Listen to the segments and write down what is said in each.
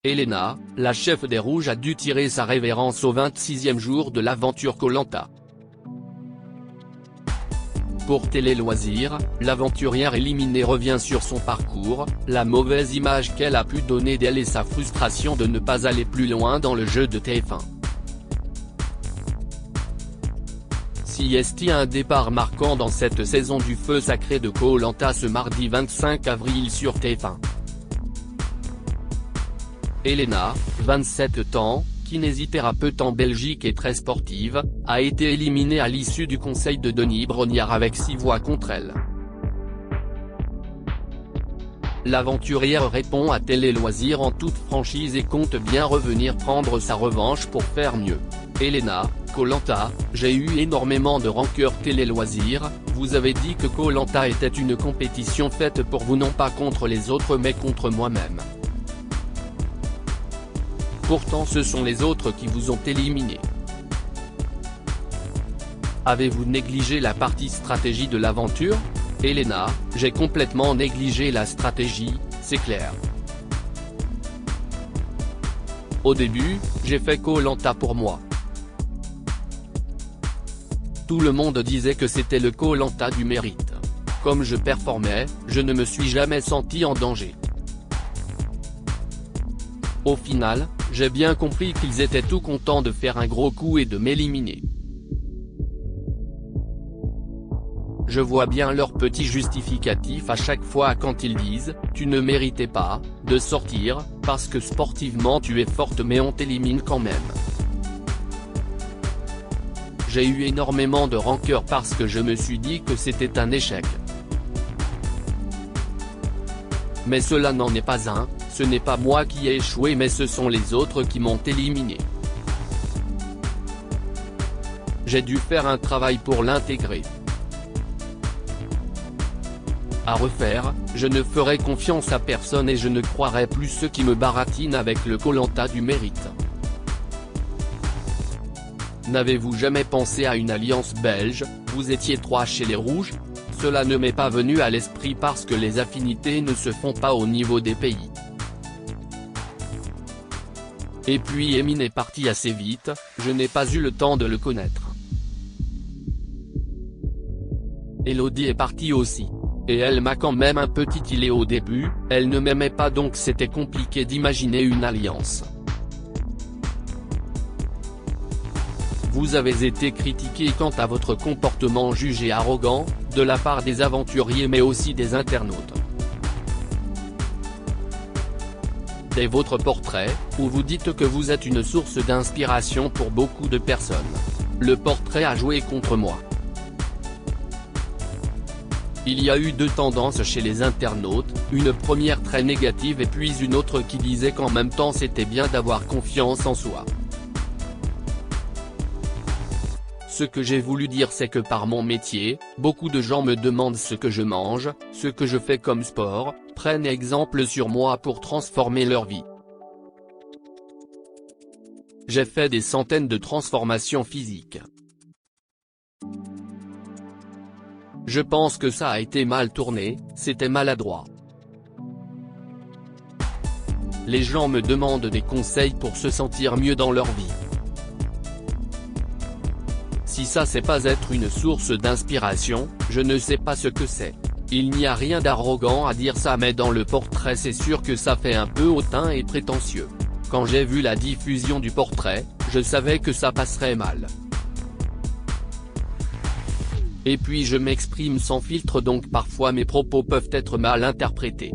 Elena, la chef des Rouges a dû tirer sa révérence au 26e jour de l'aventure Koh Lanta. Pour Télé Loisirs, l'aventurière éliminée revient sur son parcours, la mauvaise image qu'elle a pu donner d'elle et sa frustration de ne pas aller plus loin dans le jeu de TF1. Si est un départ marquant dans cette saison du feu sacré de Koh Lanta ce mardi 25 avril sur TF1. Elena, 27 ans, kinésithérapeute en Belgique et très sportive, a été éliminée à l'issue du conseil de Denis Brognard avec 6 voix contre elle. L'aventurière répond à Télé Loisirs en toute franchise et compte bien revenir prendre sa revanche pour faire mieux. Elena, Koh Lanta, j'ai eu énormément de rancœur. Télé Loisirs, vous avez dit que Koh Lanta était une compétition faite pour vous, non pas contre les autres mais contre moi-même. Pourtant ce sont les autres qui vous ont éliminé. Avez-vous négligé la partie stratégie de l'aventure? Elena, j'ai complètement négligé la stratégie, c'est clair. Au début, j'ai fait Koh Lanta pour moi. Tout le monde disait que c'était le Koh Lanta du mérite. Comme je performais, je ne me suis jamais senti en danger. Au final, j'ai bien compris qu'ils étaient tout contents de faire un gros coup et de m'éliminer. Je vois bien leur petit justificatif à chaque fois quand ils disent « tu ne méritais pas » de sortir, parce que sportivement tu es forte mais on t'élimine quand même. J'ai eu énormément de rancœur parce que je me suis dit que c'était un échec. Mais cela n'en est pas un, ce n'est pas moi qui ai échoué mais ce sont les autres qui m'ont éliminé. J'ai dû faire un travail pour l'intégrer. À refaire, je ne ferai confiance à personne et je ne croirai plus ceux qui me baratinent avec le Koh Lanta du mérite. N'avez-vous jamais pensé à une alliance belge? Vous étiez 3 chez les Rouges? Cela ne m'est pas venu à l'esprit parce que les affinités ne se font pas au niveau des pays. Et puis Emin est parti assez vite, je n'ai pas eu le temps de le connaître. Elodie est partie aussi. Et elle m'a quand même un peu titillé au début, elle ne m'aimait pas donc c'était compliqué d'imaginer une alliance. Vous avez été critiqué quant à votre comportement jugé arrogant, de la part des aventuriers mais aussi des internautes. Dès votre portrait, où vous dites que vous êtes une source d'inspiration pour beaucoup de personnes. Le portrait a joué contre moi. Il y a eu 2 tendances chez les internautes, une première très négative et puis une autre qui disait qu'en même temps c'était bien d'avoir confiance en soi. Ce que j'ai voulu dire c'est que par mon métier, beaucoup de gens me demandent ce que je mange, ce que je fais comme sport, prennent exemple sur moi pour transformer leur vie. J'ai fait des centaines de transformations physiques. Je pense que ça a été mal tourné, c'était maladroit. Les gens me demandent des conseils pour se sentir mieux dans leur vie. Si ça c'est pas être une source d'inspiration, je ne sais pas ce que c'est. Il n'y a rien d'arrogant à dire ça mais dans le portrait c'est sûr que ça fait un peu hautain et prétentieux. Quand j'ai vu la diffusion du portrait, je savais que ça passerait mal. Et puis je m'exprime sans filtre donc parfois mes propos peuvent être mal interprétés.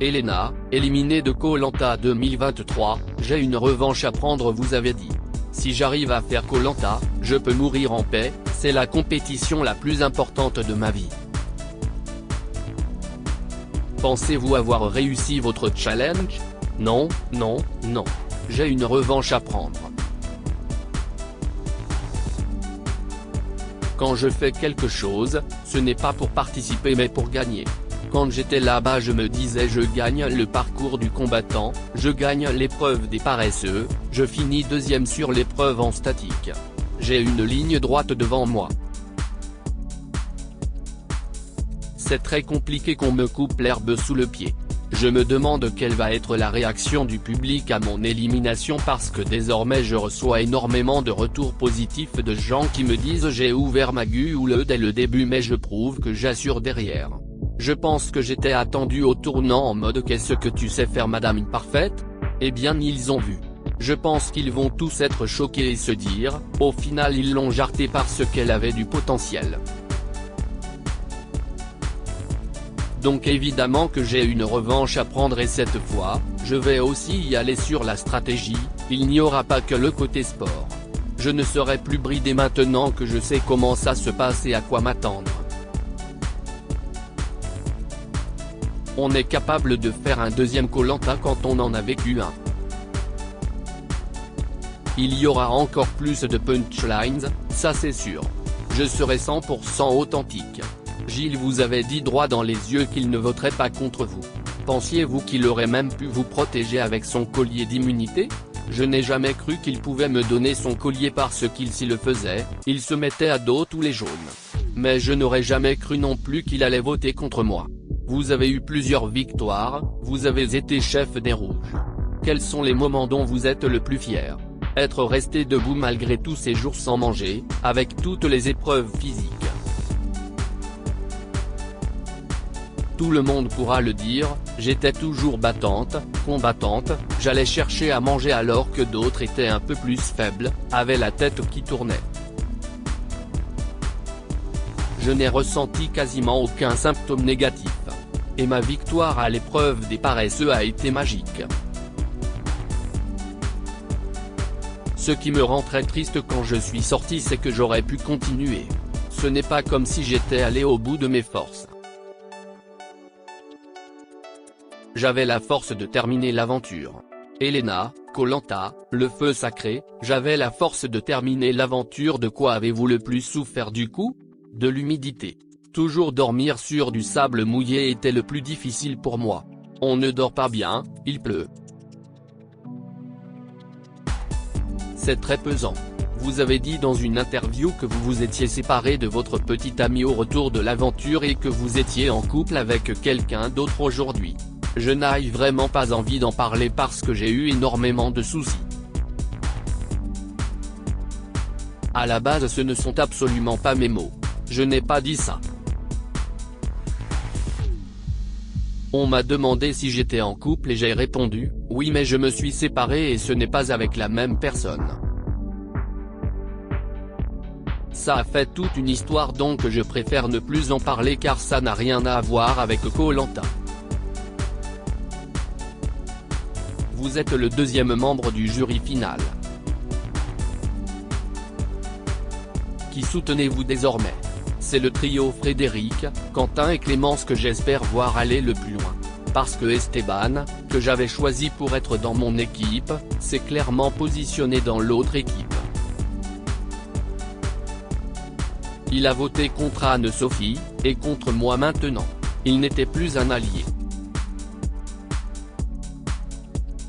Elena, éliminée de Koh Lanta 2023, j'ai une revanche à prendre. Vous avez dit. Si j'arrive à faire Koh Lanta, je peux mourir en paix, c'est la compétition la plus importante de ma vie. Pensez-vous avoir réussi votre challenge? Non, non, non. J'ai une revanche à prendre. Quand je fais quelque chose, ce n'est pas pour participer mais pour gagner. Quand j'étais là-bas je me disais je gagne le parcours du combattant, je gagne l'épreuve des paresseux, je finis 2e sur l'épreuve en statique. J'ai une ligne droite devant moi. C'est très compliqué qu'on me coupe l'herbe sous le pied. Je me demande quelle va être la réaction du public à mon élimination parce que désormais je reçois énormément de retours positifs de gens qui me disent j'ai ouvert ma gueule dès le début mais je prouve que j'assure derrière. Je pense que j'étais attendu au tournant en mode qu'est-ce que tu sais faire Madame Parfaite ? Eh bien ils ont vu. Je pense qu'ils vont tous être choqués et se dire, au final ils l'ont jarté parce qu'elle avait du potentiel. Donc évidemment que j'ai une revanche à prendre et cette fois, je vais aussi y aller sur la stratégie, il n'y aura pas que le côté sport. Je ne serai plus bridé maintenant que je sais comment ça se passe et à quoi m'attendre. On est capable de faire un deuxième Koh-Lanta quand on en a vécu un. Il y aura encore plus de punchlines, ça c'est sûr. Je serai 100% authentique. Gilles vous avait dit droit dans les yeux qu'il ne voterait pas contre vous. Pensiez-vous qu'il aurait même pu vous protéger avec son collier d'immunité ? Je n'ai jamais cru qu'il pouvait me donner son collier parce qu'il s'y le faisait, il se mettait à dos tous les jaunes. Mais je n'aurais jamais cru non plus qu'il allait voter contre moi. Vous avez eu plusieurs victoires, vous avez été chef des Rouges. Quels sont les moments dont vous êtes le plus fier ? Être resté debout malgré tous ces jours sans manger, avec toutes les épreuves physiques. Tout le monde pourra le dire, j'étais toujours battante, combattante, j'allais chercher à manger alors que d'autres étaient un peu plus faibles, avaient la tête qui tournait. Je n'ai ressenti quasiment aucun symptôme négatif. Et ma victoire à l'épreuve des paresseux a été magique. Ce qui me rend très triste quand je suis sorti c'est que j'aurais pu continuer. Ce n'est pas comme si j'étais allé au bout de mes forces. J'avais la force de terminer l'aventure. Elena, Koh-Lanta, le feu sacré, j'avais la force de terminer l'aventure. De quoi avez-vous le plus souffert du coup ? De l'humidité. Toujours dormir sur du sable mouillé était le plus difficile pour moi. On ne dort pas bien, il pleut. C'est très pesant. Vous avez dit dans une interview que vous vous étiez séparé de votre petite amie au retour de l'aventure et que vous étiez en couple avec quelqu'un d'autre aujourd'hui. Je n'ai vraiment pas envie d'en parler parce que j'ai eu énormément de soucis. À la base ce ne sont absolument pas mes mots. Je n'ai pas dit ça. On m'a demandé si j'étais en couple et j'ai répondu, oui mais je me suis séparé et ce n'est pas avec la même personne. Ça a fait toute une histoire donc je préfère ne plus en parler car ça n'a rien à voir avec Koh-Lanta. Vous êtes le deuxième membre du jury final. Qui soutenez-vous désormais ? C'est le trio Frédéric, Quentin et Clémence que j'espère voir aller le plus loin. Parce que Esteban, que j'avais choisi pour être dans mon équipe, s'est clairement positionné dans l'autre équipe. Il a voté contre Anne-Sophie, et contre moi maintenant. Il n'était plus un allié.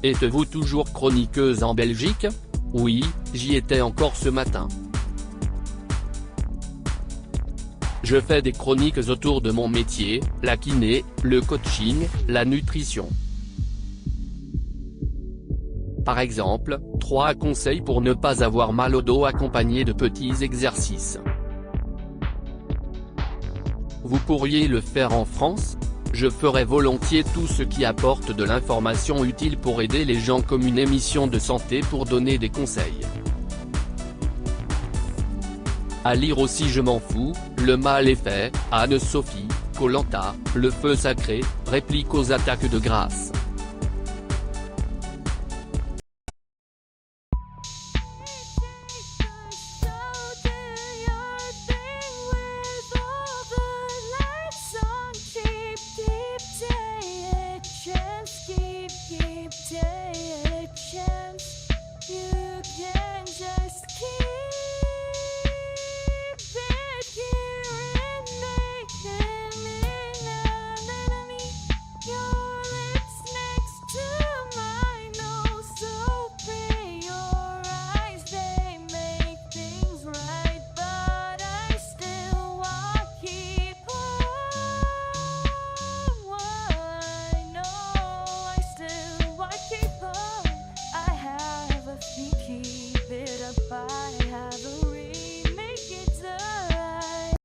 Êtes-vous toujours chroniqueuse en Belgique ? Oui, j'y étais encore ce matin. Je fais des chroniques autour de mon métier, la kiné, le coaching, la nutrition. Par exemple, 3 conseils pour ne pas avoir mal au dos accompagnés de petits exercices. Vous pourriez le faire en France ? Je ferai volontiers tout ce qui apporte de l'information utile pour aider les gens comme une émission de santé pour donner des conseils. À lire aussi Je m'en fous, Le mal est fait, Anne-Sophie, Koh-Lanta, Le feu sacré, réplique aux attaques de grâce.